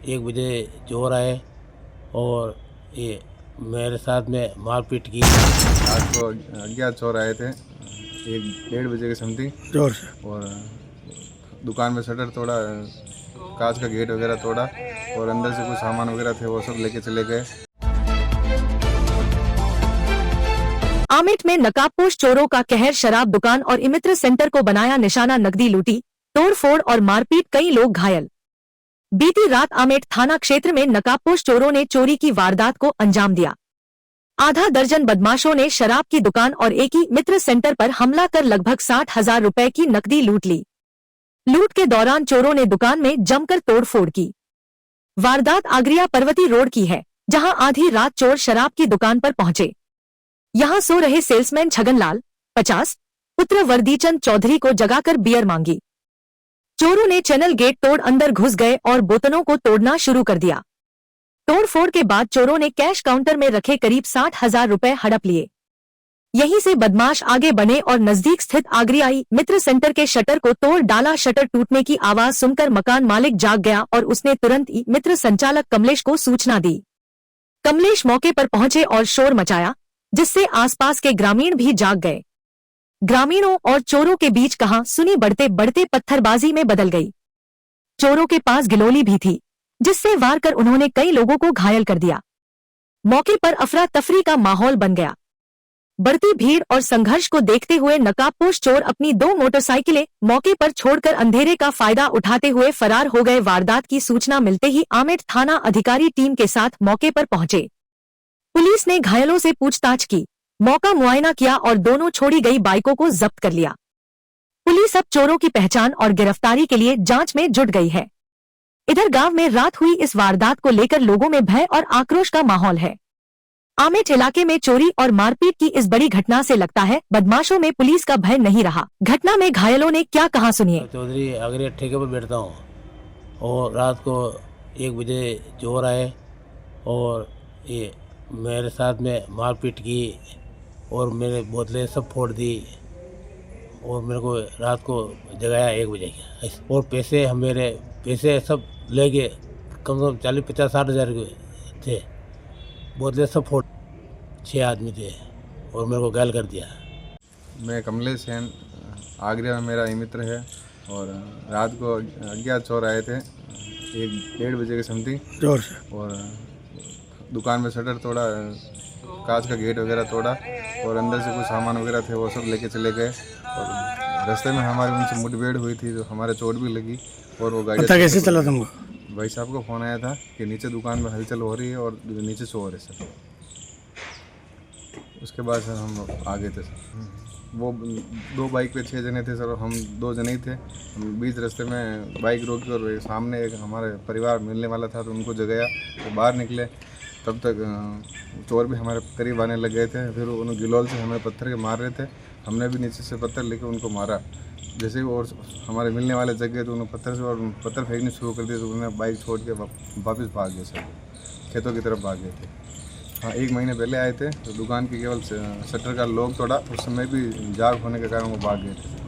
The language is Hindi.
1 बजे चोर आए और ये मेरे साथ में मारपीट की। रात को अज्ञात चोर आए थे 1-1:30 के समथिंग जोर से और दुकान में शटर तोड़ा, कांच का गेट वगैरह तोड़ा और अंदर से कुछ सामान वगैरह थे वो सब लेके चले गए। आमेठ में नकाबपोश चोरों का कहर, शराब दुकान और इमित्र सेंटर को बनाया निशाना, नकदी लूटी, तोड़फोड़ और मारपीट, कई लोग घायल। बीती रात आमेठ थाना क्षेत्र में नकाबपोश चोरों ने चोरी की वारदात को अंजाम दिया। आधा दर्जन बदमाशों ने शराब की दुकान और एक ही मित्र सेंटर पर हमला कर लगभग 60,000 रुपए की नकदी लूट ली। लूट के दौरान चोरों ने दुकान में जमकर तोड़फोड़ की। वारदात आगरिया पर्वती रोड की है, जहां आधी रात चोर शराब की दुकान पर पहुंचे। यहां सो रहे सेल्समैन छगनलाल 50 पुत्र वर्दीचंद चौधरी को जगाकर बियर मांगी। चोरों ने चैनल गेट तोड़ अंदर घुस गए और बोतलों को तोड़ना शुरू कर दिया। तोड़फोड़ के बाद चोरों ने कैश काउंटर में रखे करीब 60,000 रुपए हड़प लिए। यहीं से बदमाश आगे बने और नजदीक स्थित आगरियाई मित्र सेंटर के शटर को तोड़ डाला। शटर टूटने की आवाज सुनकर मकान मालिक जाग गया और उसने तुरंत ही मित्र संचालक कमलेश को सूचना दी। कमलेश मौके पर पहुंचे और शोर मचाया, जिससे आसपास के ग्रामीण भी जाग गए। ग्रामीणों और चोरों के बीच कहां सुनी बढ़ते बढ़ते पत्थरबाजी में बदल गई। चोरों के पास गिलोली भी थी, जिससे वार कर उन्होंने कई लोगों को घायल कर दिया। मौके पर अफरा तफरी का माहौल बन गया। बढ़ती भीड़ और संघर्ष को देखते हुए नकाबपोश चोर अपनी 2 मोटरसाइकिलें मौके पर छोड़कर अंधेरे का फायदा उठाते हुए फरार हो गए। वारदात की सूचना मिलते ही आमेठ थाना अधिकारी टीम के साथ मौके पर पहुंचे। पुलिस ने घायलों से पूछताछ की, मौका मुआयना किया और दोनों छोड़ी गई बाइकों को जब्त कर लिया। पुलिस अब चोरों की पहचान और गिरफ्तारी के लिए जांच में जुट गई है। इधर गांव में रात हुई इस वारदात को लेकर लोगों में भय और आक्रोश का माहौल है। आमेठ इलाके में चोरी और मारपीट की इस बड़ी घटना से लगता है बदमाशों में पुलिस का भय नहीं रहा। घटना में घायलों ने क्या कहा, सुनिए। चौधरी आगरे ठेके पर बैठता हूँ और रात को 1 बजे चोर आए और ये मेरे साथ में मारपीट की और मेरे बोतलें सब फोड़ दी और मेरे को रात को जगाया 1 बजे और पैसे सब ले गए। कम से कम 40-50-60 हज़ार के थे। बोतलें सब फोड़, 6 आदमी थे और मेरे को घायल कर दिया। मैं कमलेश सेन, आगरा में मेरा मित्र है और रात को अज्ञात चोर आए थे 1-1:30 बजे के समथिंग जोर से और दुकान में शटर तोड़ा, कांच का गेट वगैरह तोड़ा और अंदर से कुछ सामान वगैरह थे वो सब लेके चले गए। और रास्ते में हमारी उनसे मुठभेड़ हुई थी, तो हमारे चोट भी लगी और वो गाड़ी। पता कैसे चला तुमको? भाई साहब को फ़ोन आया था कि नीचे दुकान में हलचल हो रही है और नीचे चोर है सर। उसके बाद सर हम आ गए थे सर। वो 2 बाइक पे 6 जने थे सर और हम 2 जने ही थे। हम बीच रास्ते में बाइक रोकी और सामने एक हमारे परिवार मिलने वाला था तो उनको जगाया, तो बाहर निकले। तब तक चोर भी हमारे करीब आने लग गए थे। फिर उन्होंने गिलोल से हमें पत्थर के मार रहे थे। हमने भी नीचे से पत्थर लेके उनको मारा। जैसे ही और हमारे मिलने वाले जगह तो उन्होंने पत्थर फेंकने शुरू कर दिए, तो उन्होंने बाइक छोड़ के वापस भाग गए सर, खेतों की तरफ भाग गए थे। हाँ, 1 महीने पहले आए थे तो दुकान की केवल शटर का लॉक तोड़ा, उस समय भी जाग होने के कारण वो भाग गए थे।